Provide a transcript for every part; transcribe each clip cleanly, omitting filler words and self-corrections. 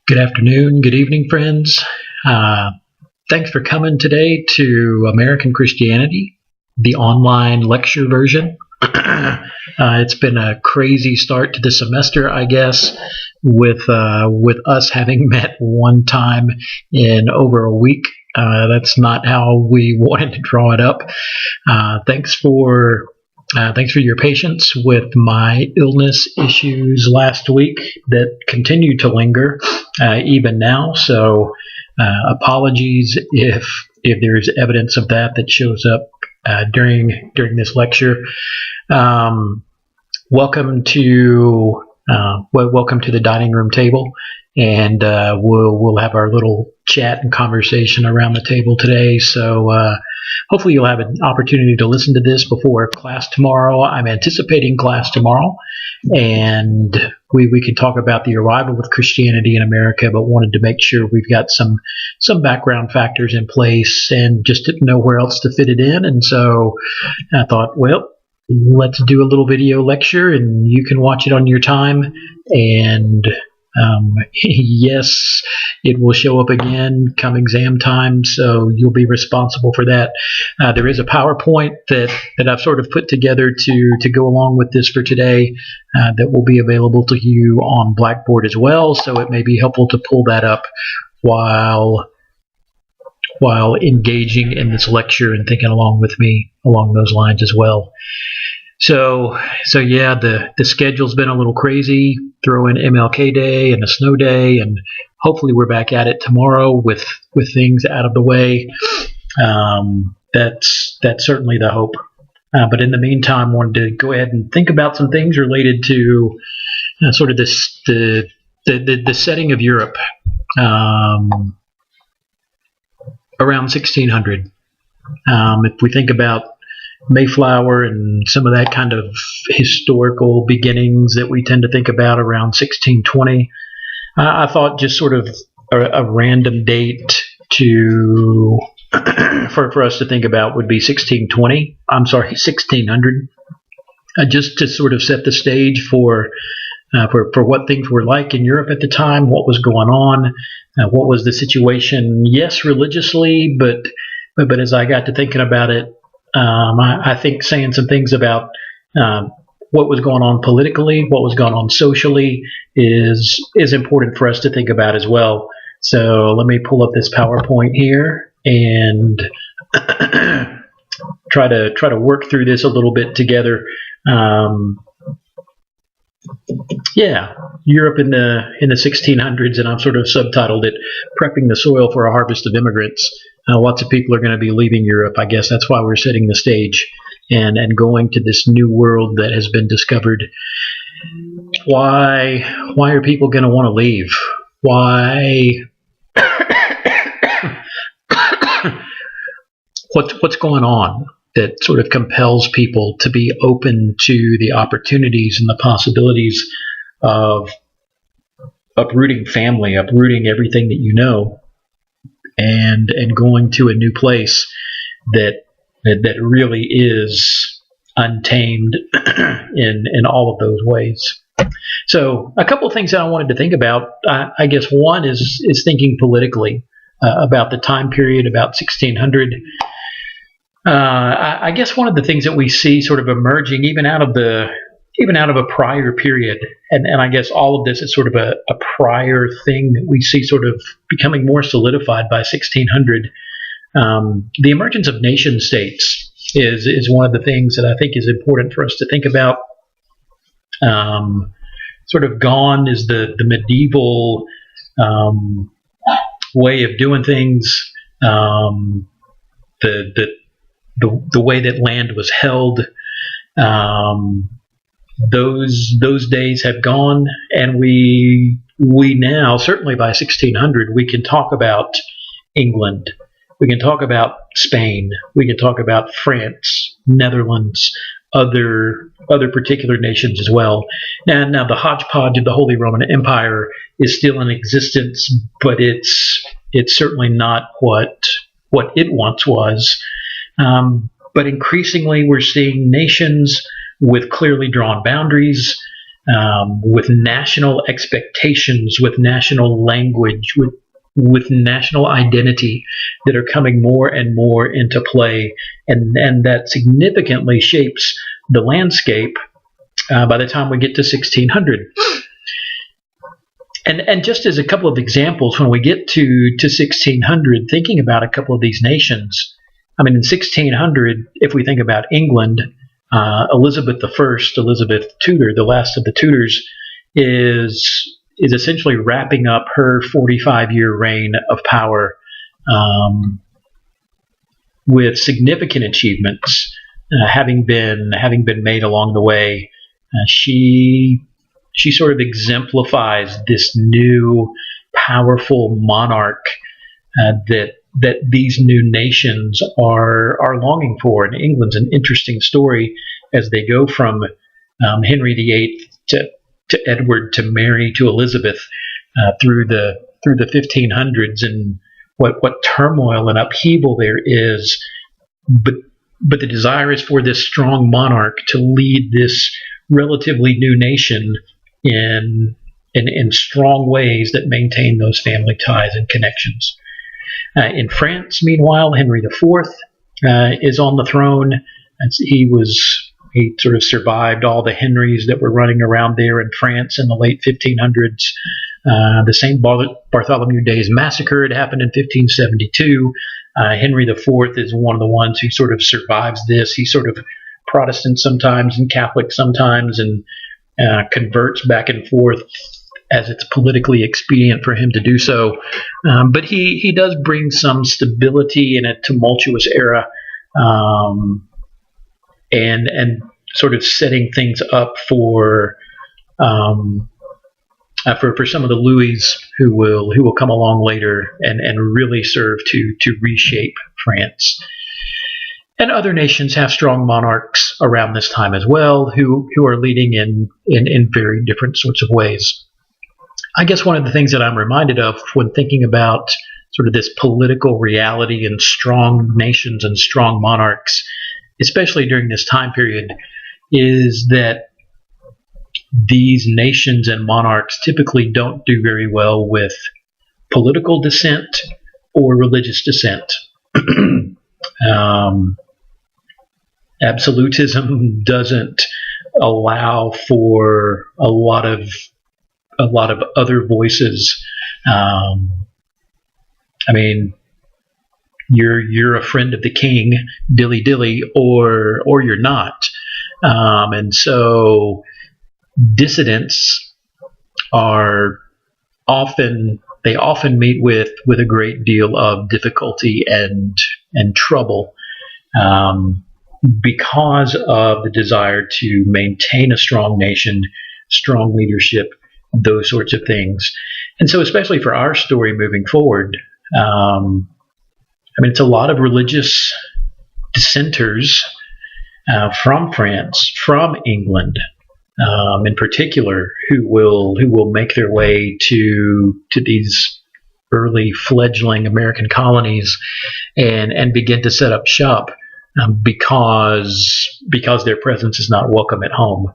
Good afternoon, good evening, friends. Uh, Thanks for coming today to American Christianity, the online lecture version. It's been a crazy start to the semester, I guess, with us having met one time in over a week. That's not how we wanted to draw it up. Thanks for Thanks for your patience with my illness issues last week that continue to linger even now. So apologies if there's evidence of that shows up during this lecture. Um, welcome to Welcome to the dining room table, and we'll have our little chat and conversation around the table today. So hopefully you'll have an opportunity to listen to this before class tomorrow. I'm anticipating class tomorrow, and we could talk about the arrival of Christianity in America, but wanted to make sure we've got some background factors in place and just didn't know where else to fit it in. And so I thought, well, let's do a little video lecture and you can watch it on your time. And yes, it will show up again come exam time, so you'll be responsible for that. There is a PowerPoint that I've sort of put together to go along with this for today that will be available to you on Blackboard as well, so it may be helpful to pull that up while engaging in this lecture and thinking along with me along those lines as well. So yeah, the schedule's been a little crazy. Throw in MLK Day and a snow day, and hopefully we're back at it tomorrow with things out of the way. That's certainly the hope. But in the meantime, wanted to go ahead and think about some things related to sort of the setting of Europe around 1600. If we think about Mayflower and some of that kind of historical beginnings that we tend to think about around 1620, I thought just sort of a random date to for us to think about would be 1620. I'm sorry, 1600. Just to sort of set the stage for what things were like in Europe at the time, what was going on, what was the situation. Yes, religiously, but as I got to thinking about it, I think saying some things about what was going on politically, what was going on socially is important for us to think about as well. So let me pull up this PowerPoint here and try to work through this a little bit together. Yeah, Europe in the 1600s, and I've sort of subtitled it "Prepping the Soil for a Harvest of Immigrants." Lots of people are going to be leaving Europe. I guess that's why we're setting the stage and going to this new world that has been discovered. Why are people going to want to leave? Why? What's going on that sort of compels people to be open to the opportunities and the possibilities of uprooting family, uprooting everything that you know, and going to a new place that really is untamed in all of those ways. So a couple of things that I wanted to think about. I guess one is thinking politically about the time period, about 1600. I guess one of the things that we see sort of emerging even out of a prior period, and I guess all of this is sort of a prior thing that we see sort of becoming more solidified by 1600. The emergence of nation states is one of the things that I think is important for us to think about. Sort of gone is the medieval way of doing things. The way that land was held. Those days have gone, and we now, certainly by 1600, we can talk about England, we can talk about Spain, we can talk about France, Netherlands, other particular nations as well. Now the hodgepodge of the Holy Roman Empire is still in existence, but it's certainly not what it once was. But increasingly, we're seeing nations with clearly drawn boundaries, with national expectations, with national language, with national identity that are coming more and more into play, and that significantly shapes the landscape by the time we get to 1600. And just as a couple of examples, when we get to 1600, thinking about a couple of these nations, I mean, in 1600, if we think about England, Elizabeth I, Elizabeth Tudor, the last of the Tudors, is essentially wrapping up her 45-year reign of power with significant achievements having been made along the way. She sort of exemplifies this new powerful monarch that these new nations are longing for. And England's an interesting story as they go from Henry VIII to Edward to Mary to Elizabeth through the 1500s, and what turmoil and upheaval there is. But the desire is for this strong monarch to lead this relatively new nation in strong ways that maintain those family ties and connections. In France, meanwhile, Henry IV is on the throne. He sort of survived all the Henrys that were running around there in France in the late 1500s. The St. Bartholomew Days massacre had happened in 1572. Henry IV is one of the ones who sort of survives this. He's sort of Protestant sometimes and Catholic sometimes, and converts back and forth as it's politically expedient for him to do so. But he does bring some stability in a tumultuous era, and sort of setting things up for some of the Louis who will come along later and really serve to reshape France. And other nations have strong monarchs around this time as well, who are leading in very different sorts of ways. I guess one of the things that I'm reminded of when thinking about sort of this political reality and strong nations and strong monarchs, especially during this time period, is that these nations and monarchs typically don't do very well with political dissent or religious dissent. Absolutism doesn't allow for a lot of other voices. I mean, you're a friend of the king, dilly dilly, or you're not. And so dissidents are often meet with a great deal of difficulty and trouble, because of the desire to maintain a strong nation, strong leadership, those sorts of things. And so especially for our story moving forward, it's a lot of religious dissenters from France, from England, in particular, who will make their way to these early fledgling American colonies and begin to set up shop, because their presence is not welcome at home.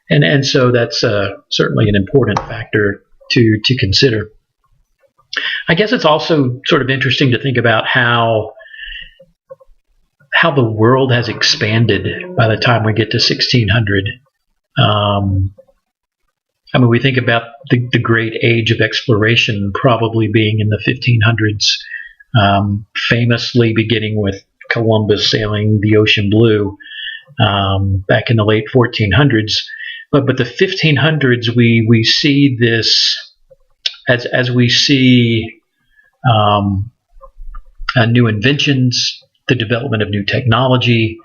And so that's certainly an important factor to consider. I guess it's also sort of interesting to think about how the world has expanded by the time we get to 1600. We think about the great age of exploration probably being in the 1500s, famously beginning with Columbus sailing the ocean blue back in the late 1400s. But the 1500s, we see this as we see new inventions, the development of new technology,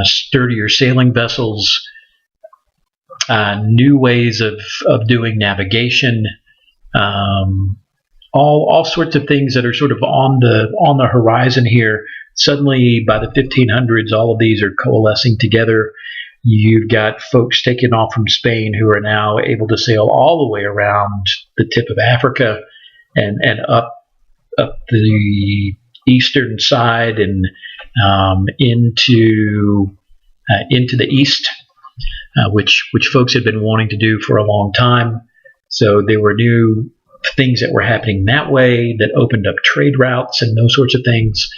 sturdier sailing vessels, new ways of doing navigation, all sorts of things that are sort of on the horizon here. Suddenly, by the 1500s, all of these are coalescing together. You've got folks taking off from Spain who are now able to sail all the way around the tip of Africa and up the eastern side and into the east which folks had been wanting to do for a long time. So there were new things that were happening that way that opened up trade routes and those sorts of things.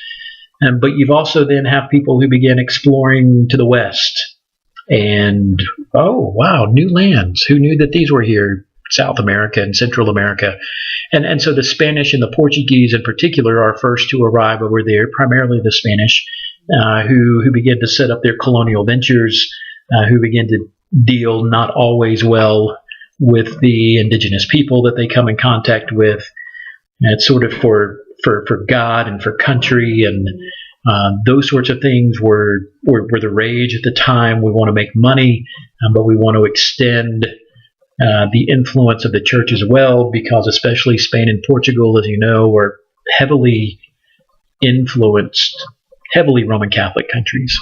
But you've also then have people who began exploring to the west. And, oh, wow, new lands. Who knew that these were here? South America and Central America. And so the Spanish and the Portuguese in particular are first to arrive over there, primarily the Spanish, who began to set up their colonial ventures, who began to deal not always well with the indigenous people that they come in contact with. And it's sort of for God and for country, and those sorts of things were the rage at the time. We want to make money, but we want to extend the influence of the church as well, because especially Spain and Portugal, as you know, were heavily influenced, heavily Roman Catholic countries.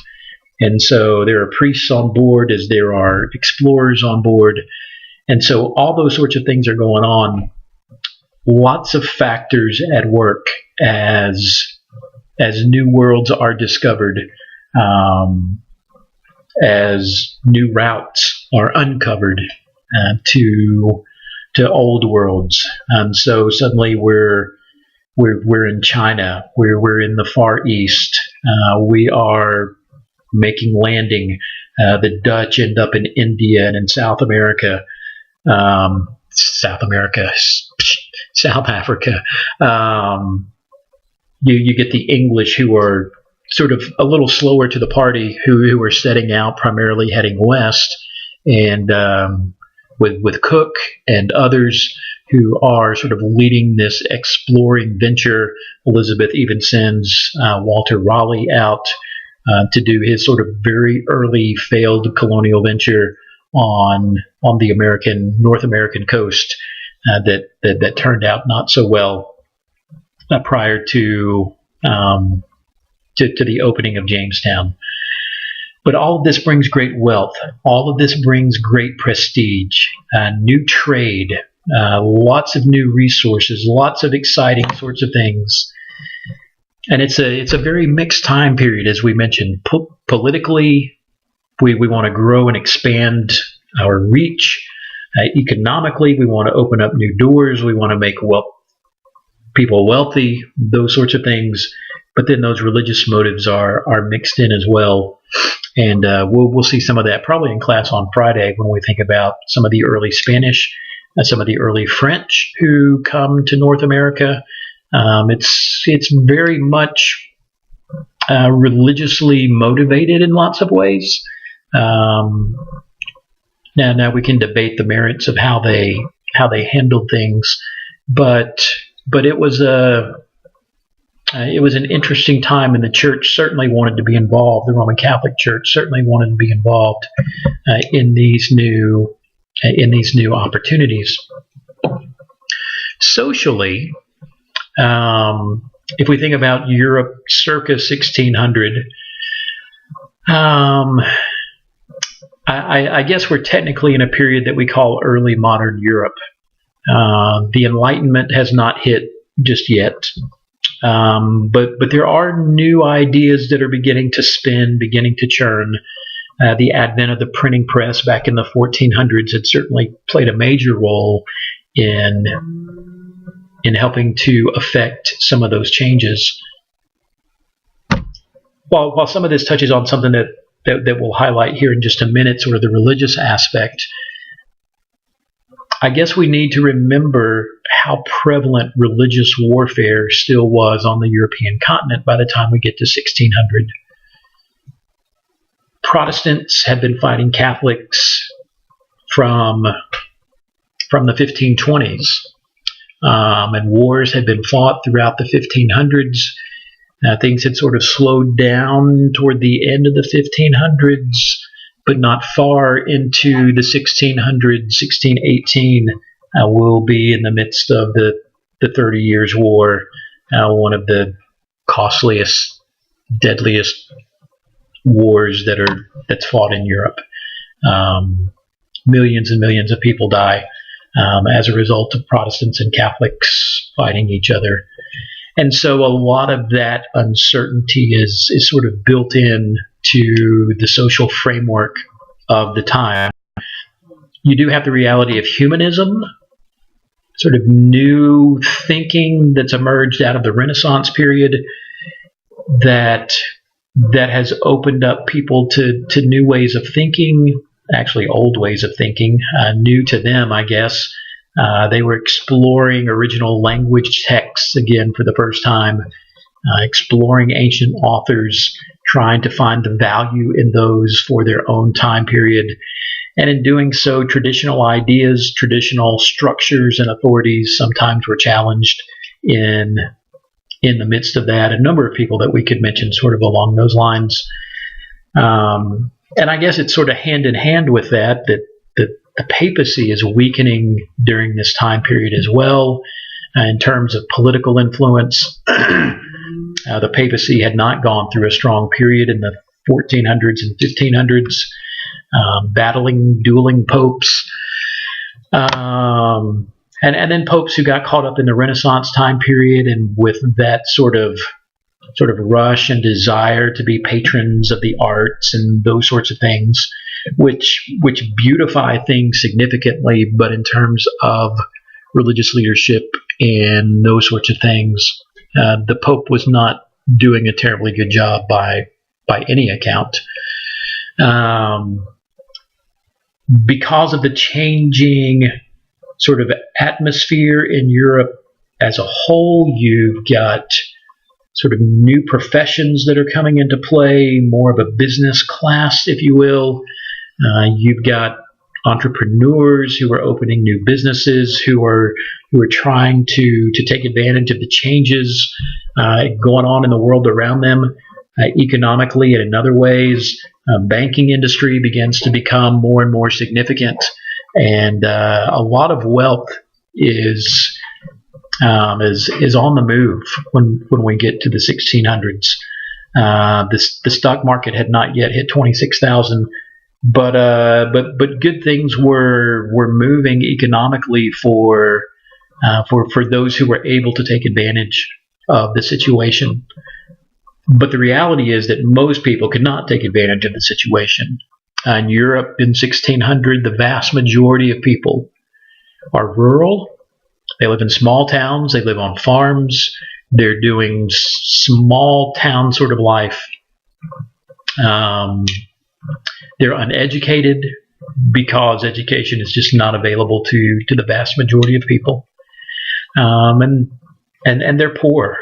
And so there are priests on board as there are explorers on board. And so all those sorts of things are going on. Lots of factors at work as new worlds are discovered, as new routes are uncovered to old worlds. So suddenly we're in China, we're in the Far East, we are making landing. The Dutch end up in India and in South Africa. You get the English, who are sort of a little slower to the party, who are setting out primarily heading west, and with Cook and others who are sort of leading this exploring venture. Elizabeth even sends Walter Raleigh out to do his sort of very early failed colonial venture on the North American coast that turned out not so well prior to the opening of Jamestown. But all of this brings great wealth. All of this brings great prestige, new trade, lots of new resources, lots of exciting sorts of things. And it's a very mixed time period, as we mentioned. Politically, we want to grow and expand our reach. Economically, we want to open up new doors. We want to make people wealthy, those sorts of things. But then those religious motives are mixed in as well. And we'll see some of that probably in class on Friday when we think about some of the early Spanish, some of the early French who come to North America. It's very much religiously motivated in lots of ways. Now we can debate the merits of how they handled things, but it was an interesting time, and the church certainly wanted to be involved. The Roman Catholic Church certainly wanted to be involved in these new opportunities. Socially, if we think about Europe circa 1600, I guess we're technically in a period that we call early modern Europe. The Enlightenment has not hit just yet. But there are new ideas that are beginning to spin, beginning to churn. The advent of the printing press back in the 1400s had certainly played a major role in helping to affect some of those changes. While some of this touches on something that we'll highlight here in just a minute, sort of the religious aspect, I guess we need to remember how prevalent religious warfare still was on the European continent by the time we get to 1600. Protestants had been fighting Catholics from the 1520s, and wars had been fought throughout the 1500s. Things had sort of slowed down toward the end of the 1500s, but not far into the 1600s, 1618, we'll be in the midst of the 30 Years' War, one of the costliest, deadliest wars that's fought in Europe. Millions and millions of people die as a result of Protestants and Catholics fighting each other. And so a lot of that uncertainty is sort of built in to the social framework of the time. You do have the reality of humanism, sort of new thinking that's emerged out of the Renaissance period that has opened up people to new ways of thinking, actually old ways of thinking, new to them, I guess. They were exploring original language texts again for the first time, exploring ancient authors, trying to find the value in those for their own time period. And in doing so, traditional ideas, traditional structures and authorities sometimes were challenged in the midst of that. A number of people that we could mention sort of along those lines. And I guess it's sort of hand in hand with that the papacy is weakening during this time period as well in terms of political influence. The papacy had not gone through a strong period in the 1400s and 1500s, battling, dueling popes. And then popes who got caught up in the Renaissance time period, and with that sort of rush and desire to be patrons of the arts and those sorts of things, which beautify things significantly, but in terms of religious leadership and those sorts of things, the Pope was not doing a terribly good job by any account. Because of the changing sort of atmosphere in Europe as a whole, you've got sort of new professions that are coming into play, more of a business class, if you will. You've got entrepreneurs who are opening new businesses, who are trying to take advantage of the changes going on in the world around them, economically and in other ways. Banking industry begins to become more and more significant, and a lot of wealth is on the move when we get to the 1600s. The stock market had not yet hit 26,000, but good things were moving economically for those who were able to take advantage of the situation. But the reality is that most people could not take advantage of the situation. In Europe in 1600, the vast majority of people are rural. They live in small towns. They live on farms. They're doing small town sort of life. They're uneducated because education is just not available to the vast majority of people. And they're poor.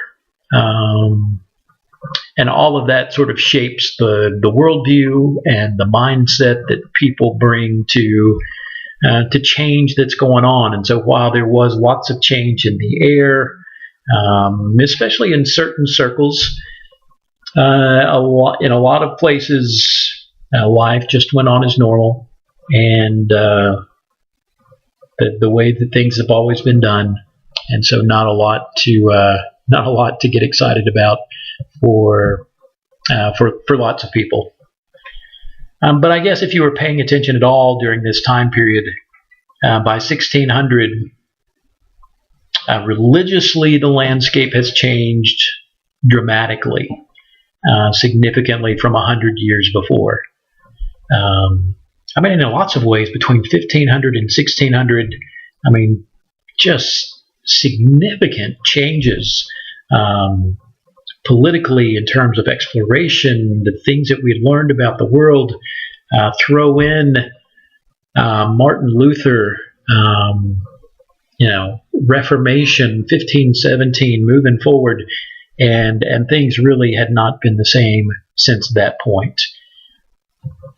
And all of that sort of shapes the worldview and the mindset that people bring to change that's going on. And so while there was lots of change in the air, especially in certain circles, in a lot of places, life just went on as normal, and the way that things have always been done. And so not a lot to get excited about for lots of people. But I guess if you were paying attention at all during this time period, by 1600, religiously the landscape has changed dramatically, significantly from 100 years before. In lots of ways, between 1500 and 1600, just significant changes. Politically, in terms of exploration, the things that we had learned about the world, throw in Martin Luther, Reformation, 1517, moving forward, and things really had not been the same since that point.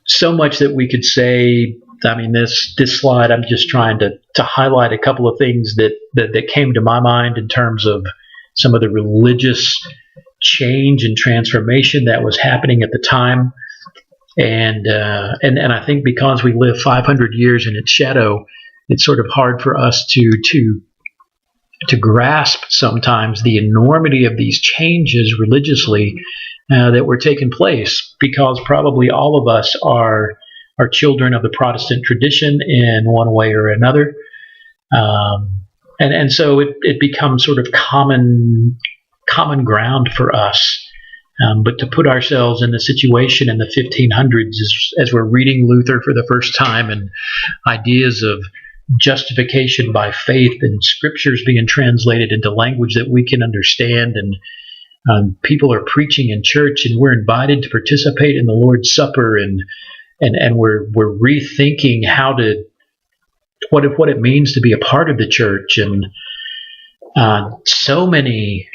So much that we could say. This slide, I'm just trying to highlight a couple of things that came to my mind in terms of some of the religious change and transformation that was happening at the time, and I think because we live 500 years in its shadow, it's sort of hard for us to grasp sometimes the enormity of these changes religiously that were taking place, because probably all of us are children of the Protestant tradition in one way or another, and so it becomes sort of common ground for us But to put ourselves in the situation in the 1500s as we're reading Luther for the first time, and ideas of justification by faith and scriptures being translated into language that we can understand, and people are preaching in church, and we're invited to participate in the Lord's Supper, and we're rethinking what it means to be a part of the church, and so many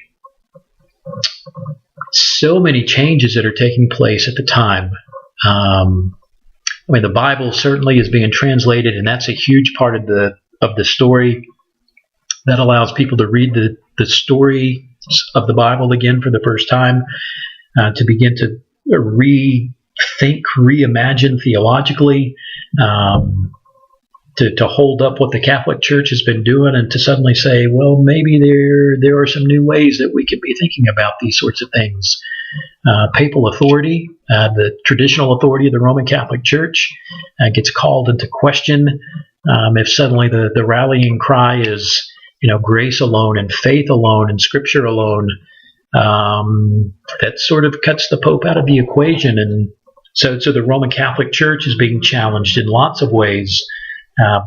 changes that are taking place at the time. The Bible certainly is being translated, and that's a huge part of the story. That allows people to read the story of the Bible again for the first time, to begin to rethink, reimagine theologically, to hold up what the Catholic Church has been doing, and to suddenly say, well, maybe there are some new ways that we could be thinking about these sorts of things. Papal authority, the traditional authority of the Roman Catholic Church, gets called into question if suddenly the rallying cry is, grace alone and faith alone and Scripture alone. That sort of cuts the Pope out of the equation, and so the Roman Catholic Church is being challenged in lots of ways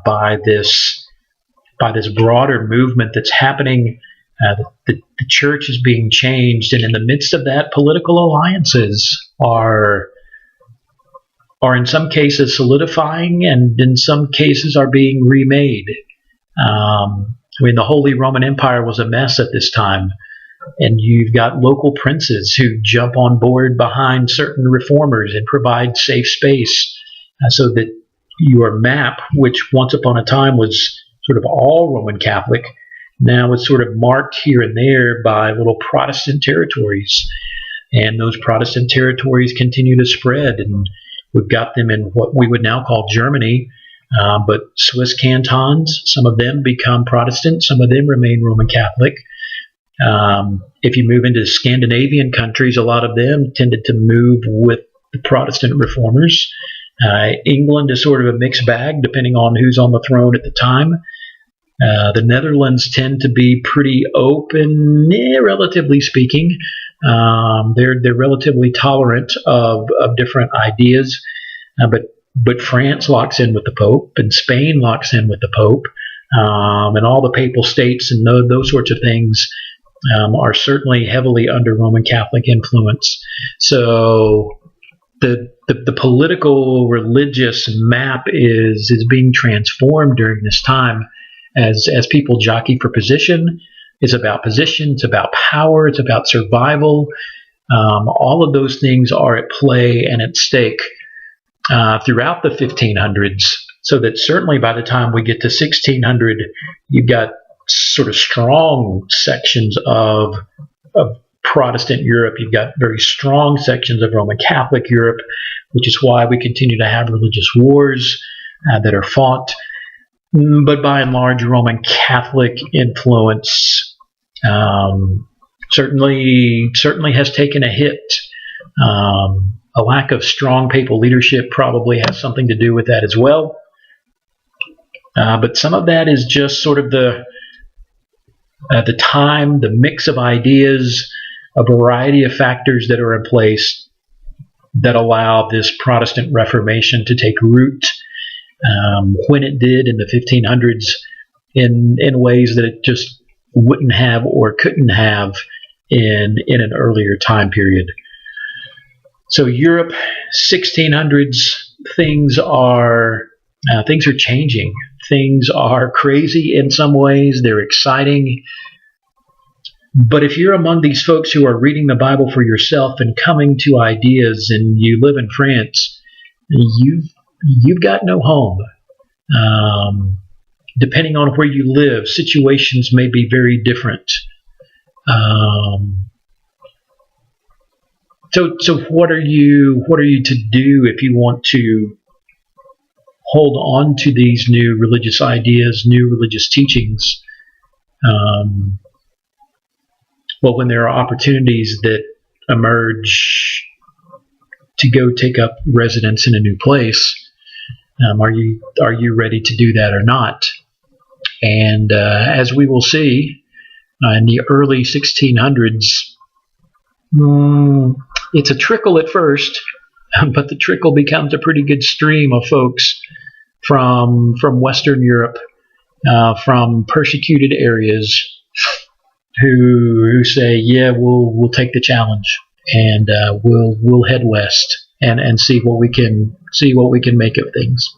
by this broader movement that's happening. The church is being changed, and in the midst of that, political alliances are in some cases solidifying, and in some cases are being remade. The Holy Roman Empire was a mess at this time, and you've got local princes who jump on board behind certain reformers and provide safe space, so that your map, which once upon a time was sort of all Roman Catholic, now it's sort of marked here and there by little Protestant territories. And those Protestant territories continue to spread, and we've got them in what we would now call Germany, but Swiss cantons, some of them become Protestant, some of them remain Roman Catholic. If you move into Scandinavian countries, a lot of them tended to move with the Protestant reformers. England is sort of a mixed bag depending on who's on the throne at the time. The Netherlands tend to be pretty open, relatively speaking. They're relatively tolerant of different ideas, but France locks in with the Pope, and Spain locks in with the Pope, and all the papal states and those sorts of things are certainly heavily under Roman Catholic influence. So the political religious map is being transformed during this time as people jockey for position. It's about position, it's about power, it's about survival. All of those things are at play and at stake throughout the 1500s, so that certainly by the time we get to 1600, you've got sort of strong sections of Protestant Europe. You've got very strong sections of Roman Catholic Europe, which is why we continue to have religious wars that are fought. But by and large, Roman Catholic influence certainly has taken a hit. A lack of strong papal leadership probably has something to do with that as well. But some of that is just sort of the time, the mix of ideas, a variety of factors that are in place that allow this Protestant Reformation to take root when it did in the 1500s in ways that it just wouldn't have or couldn't have in an earlier time period. So Europe, 1600s, things are changing. Things are crazy in some ways. They're exciting. But if you're among these folks who are reading the Bible for yourself and coming to ideas, and you live in France, you've got no home. Depending on where you live, situations may be very different. So what are you to do if you want to hold on to these new religious ideas, new religious teachings? Well, when there are opportunities that emerge to go take up residence in a new place, are you ready to do that or not? And as we will see in the early 1600s, it's a trickle at first, but the trickle becomes a pretty good stream of folks from Western Europe, from persecuted areas, who say, yeah, we'll take the challenge, and we'll head west and see what we can make of things.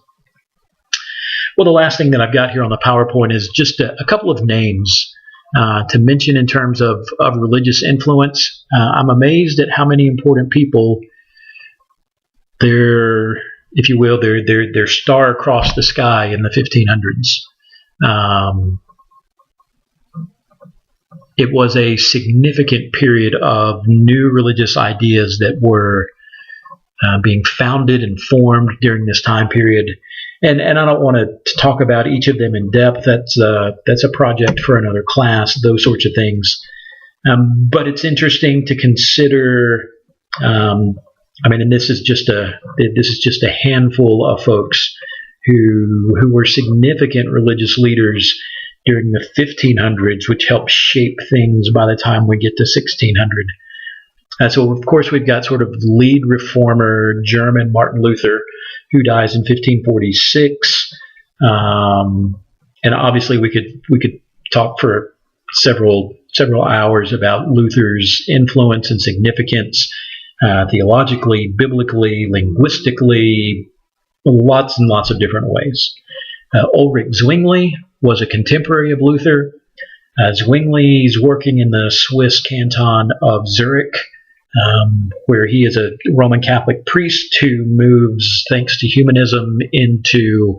Well, the last thing that I've got here on the PowerPoint is just a couple of names to mention in terms of religious influence. I'm amazed at how many important people their star across the sky in the 1500s. It was a significant period of new religious ideas that were being founded and formed during this time period. And I don't want to talk about each of them in depth. That's a project for another class, those sorts of things. But it's interesting to consider. And this is just a handful of folks who were significant religious leaders during the 1500s, which helped shape things by the time we get to 1600. So, of course, we've got sort of lead reformer German Martin Luther, who dies in 1546. And obviously, we could talk for several hours about Luther's influence and significance, theologically, biblically, linguistically, lots and lots of different ways. Ulrich Zwingli was a contemporary of Luther. Zwingli's working in the Swiss canton of Zurich, where he is a Roman Catholic priest who moves, thanks to humanism, into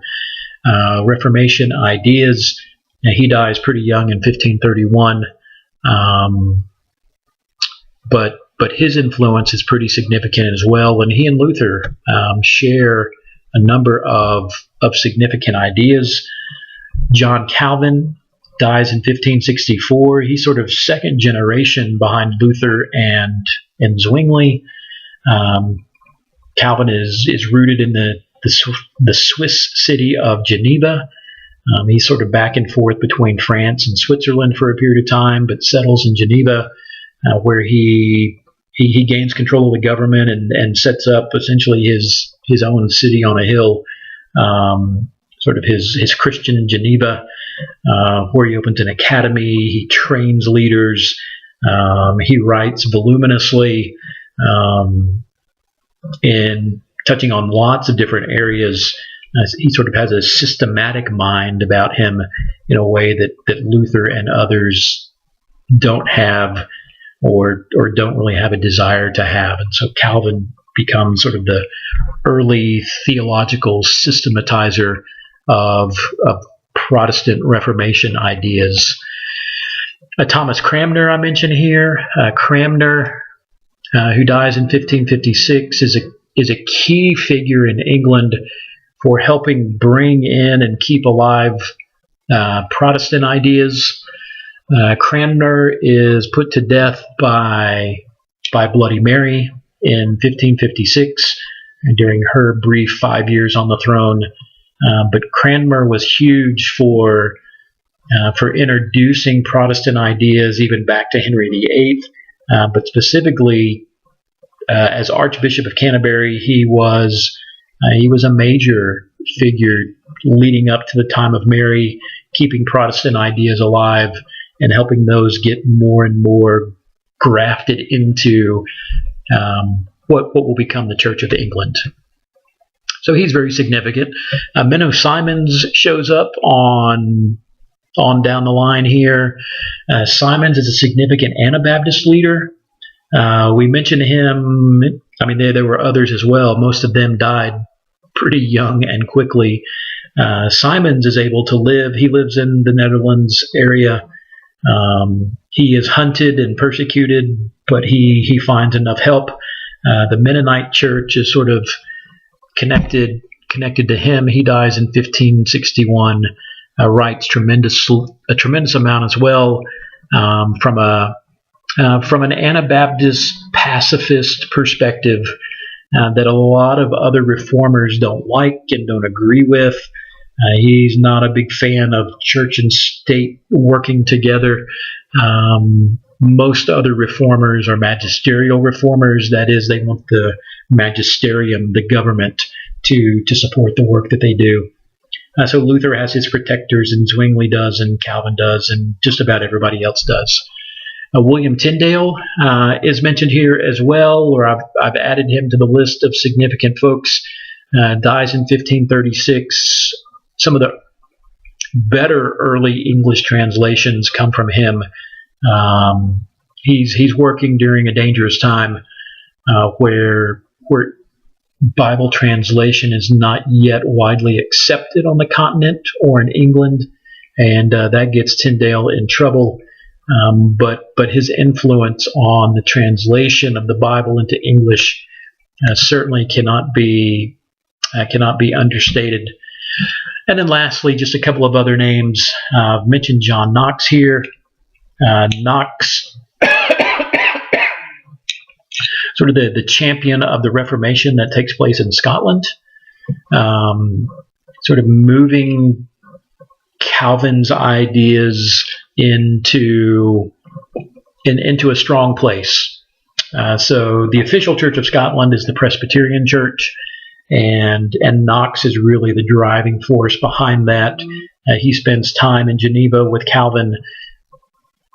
Reformation ideas. Now, he dies pretty young in 1531, but his influence is pretty significant as well. And he and Luther share a number of significant ideas. John Calvin dies in 1564. He's sort of second generation behind Luther and Zwingli. Calvin is rooted in the Swiss city of Geneva. He's sort of back and forth between France and Switzerland for a period of time, but settles in Geneva, where he gains control of the government and sets up essentially his own city on a hill, sort of his Christian Geneva, where he opens an academy. He trains leaders. He writes voluminously, and touching on lots of different areas. He sort of has a systematic mind about him in a way that Luther and others don't have, or don't really have a desire to have. And so Calvin becomes sort of the early theological systematizer of Protestant Reformation ideas. Thomas Cranmer, I mentioned here. Cranmer, who dies in 1556, is a key figure in England for helping bring in and keep alive Protestant ideas. Cranmer is put to death by Bloody Mary in 1556 during her brief 5 years on the throne. But Cranmer was huge for introducing Protestant ideas even back to Henry VIII, but specifically as Archbishop of Canterbury, he was a major figure leading up to the time of Mary, keeping Protestant ideas alive and helping those get more and more grafted into what will become the Church of England. So he's very significant. Menno Simons shows up on down the line here. Simons is a significant Anabaptist leader. We mentioned him. I mean, there were others as well. Most of them died pretty young and quickly. Simons is able to live. He lives in the Netherlands area. He is hunted and persecuted, but he finds enough help. The Mennonite Church is sort of connected to him. He dies in 1561. Writes a tremendous amount as well, from an Anabaptist pacifist perspective that a lot of other reformers don't like and don't agree with. He's not a big fan of church and state working together, Most other reformers are magisterial reformers. That is, they want the magisterium, the government, to support the work that they do. So Luther has his protectors, and Zwingli does, and Calvin does, and just about everybody else does. William Tyndale is mentioned here as well, or I've added him to the list of significant folks. Dies in 1536. Some of the better early English translations come from him. He's working during a dangerous time where Bible translation is not yet widely accepted on the continent or in England, and that gets Tyndale in trouble. But his influence on the translation of the Bible into English certainly cannot be understated. And then lastly, just a couple of other names. I've mentioned John Knox here. Knox, sort of the champion of the Reformation that takes place in Scotland, sort of moving Calvin's ideas into a strong place. So the official Church of Scotland is the Presbyterian Church, and Knox is really the driving force behind that. He spends time in Geneva with Calvin,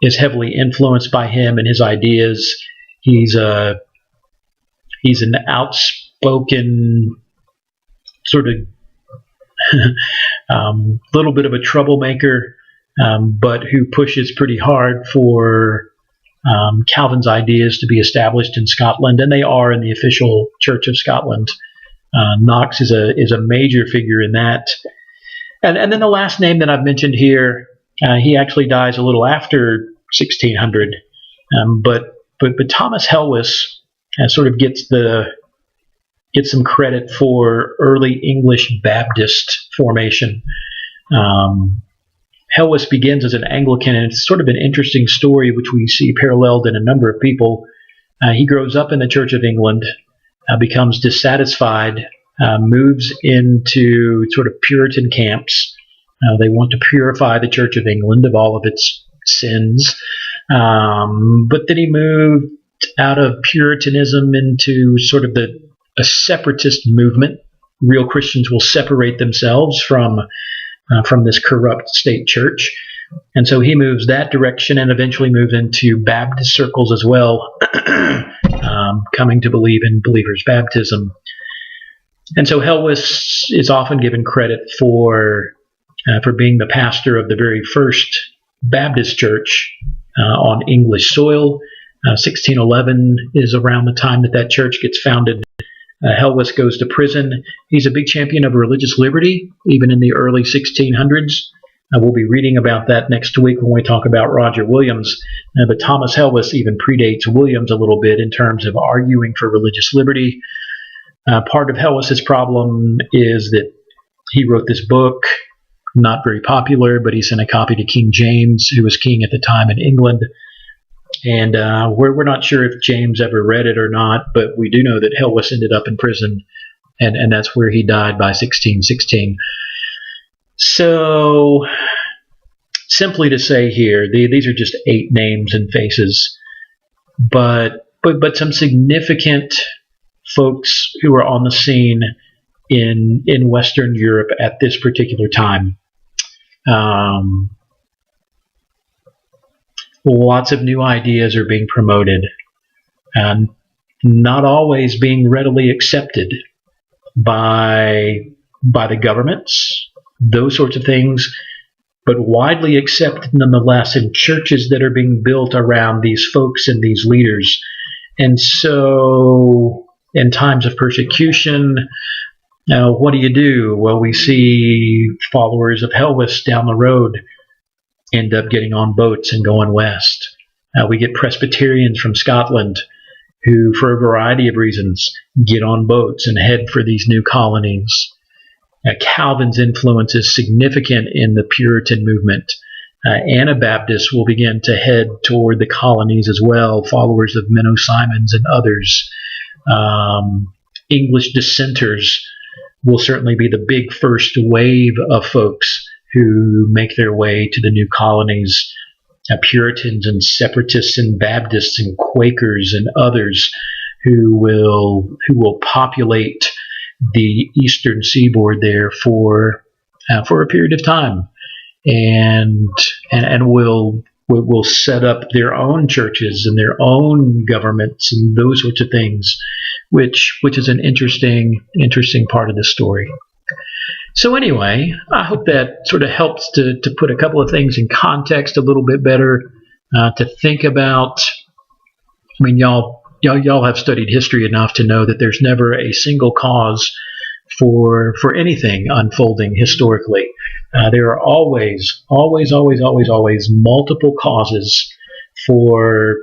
is heavily influenced by him and his ideas. He's an outspoken sort of little bit of a troublemaker, but who pushes pretty hard for Calvin's ideas to be established in Scotland, and they are in the official Church of Scotland. Knox is a major figure in that. And then the last name that I've mentioned here, he actually dies a little after 1600, but Thomas Helwys sort of gets some credit for early English Baptist formation. Helwys begins as an Anglican, and it's sort of an interesting story which we see paralleled in a number of people. He grows up in the Church of England, becomes dissatisfied, moves into sort of Puritan camps. They want to purify the Church of England of all of its sins. But then he moved out of Puritanism into sort of a separatist movement. Real Christians will separate themselves from this corrupt state church. And so he moves that direction and eventually moves into Baptist circles as well, coming to believe in believers' baptism. And so Helwys is often given credit for being the pastor of the very first Baptist church on English soil. 1611 is around the time that church gets founded. Helwys goes to prison. He's a big champion of religious liberty, even in the early 1600s. We'll be reading about that next week when we talk about Roger Williams. But Thomas Helwys even predates Williams a little bit in terms of arguing for religious liberty. Part of Helwys's problem is that he wrote this book, not very popular, but he sent a copy to King James, who was king at the time in England. And we're not sure if James ever read it or not, but we do know that Helwys ended up in prison, and that's where he died by 1616. So, simply to say here, these are just 8 names and faces, but some significant folks who are on the scene in Western Europe at this particular time. Lots of new ideas are being promoted, and not always being readily accepted by the governments, those sorts of things, but widely accepted nonetheless in churches that are being built around these folks and these leaders. And so in times of persecution, what do? Well, we see followers of Helwys down the road end up getting on boats and going west. We get Presbyterians from Scotland who, for a variety of reasons, get on boats and head for these new colonies. Calvin's influence is significant in the Puritan movement. Anabaptists will begin to head toward the colonies as well, followers of Menno Simons and others. English dissenters will certainly be the big first wave of folks who make their way to the new colonies. Puritans and Separatists and Baptists and Quakers and others who will populate the eastern seaboard there for a period of time, and will set up their own churches and their own governments and those sorts of things, which is an interesting part of the story. So anyway, I hope that sort of helps to put a couple of things in context a little bit better, to think about. I mean, y'all have studied history enough to know that there's never a single cause for anything unfolding historically. There are always multiple causes for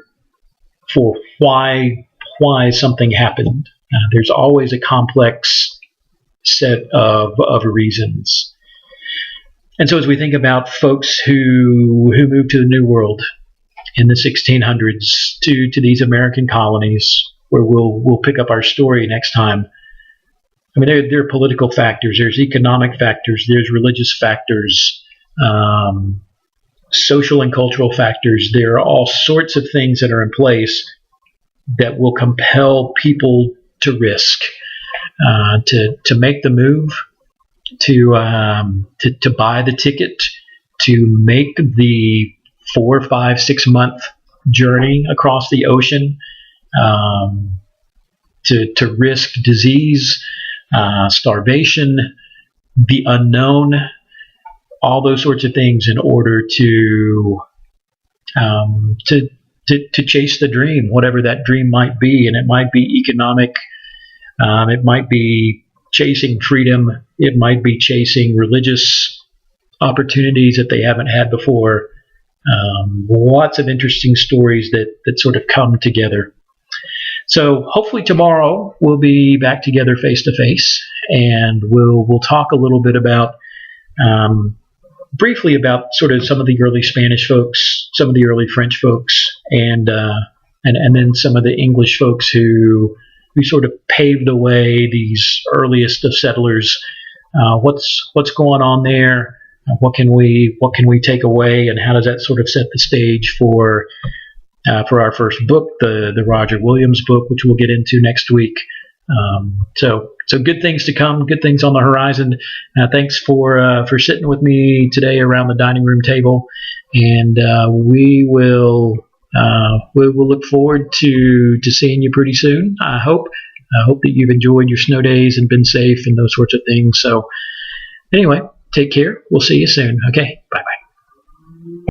why something happened. There's always a complex set of reasons. And so as we think about folks who moved to the New World in the 1600s to these American colonies, where we'll pick up our story next time, I mean, there are political factors, there's economic factors, there's religious factors, social and cultural factors. There are all sorts of things that are in place that will compel people to risk, to make the move, to buy the ticket, to make the 4, 5, 6 month journey across the ocean, to risk disease, starvation, the unknown, all those sorts of things in order to chase the dream, whatever that dream might be. And it might be economic, it might be chasing freedom, it might be chasing religious opportunities that they haven't had before. Lots of interesting stories that sort of come together. So hopefully tomorrow we'll be back together face to face, and we'll talk a little bit about, briefly about sort of some of the early Spanish folks, some of the early French folks, and then some of the English folks who sort of paved the way, these earliest of settlers. What's going on there? What can we take away, and how does that sort of set the stage for our first book, the Roger Williams book, which we'll get into next week. So good things to come, good things on the horizon. Thanks for sitting with me today around the dining room table, and we will look forward to seeing you pretty soon. I hope that you've enjoyed your snow days and been safe and those sorts of things. So anyway, take care. We'll see you soon. Okay, bye-bye.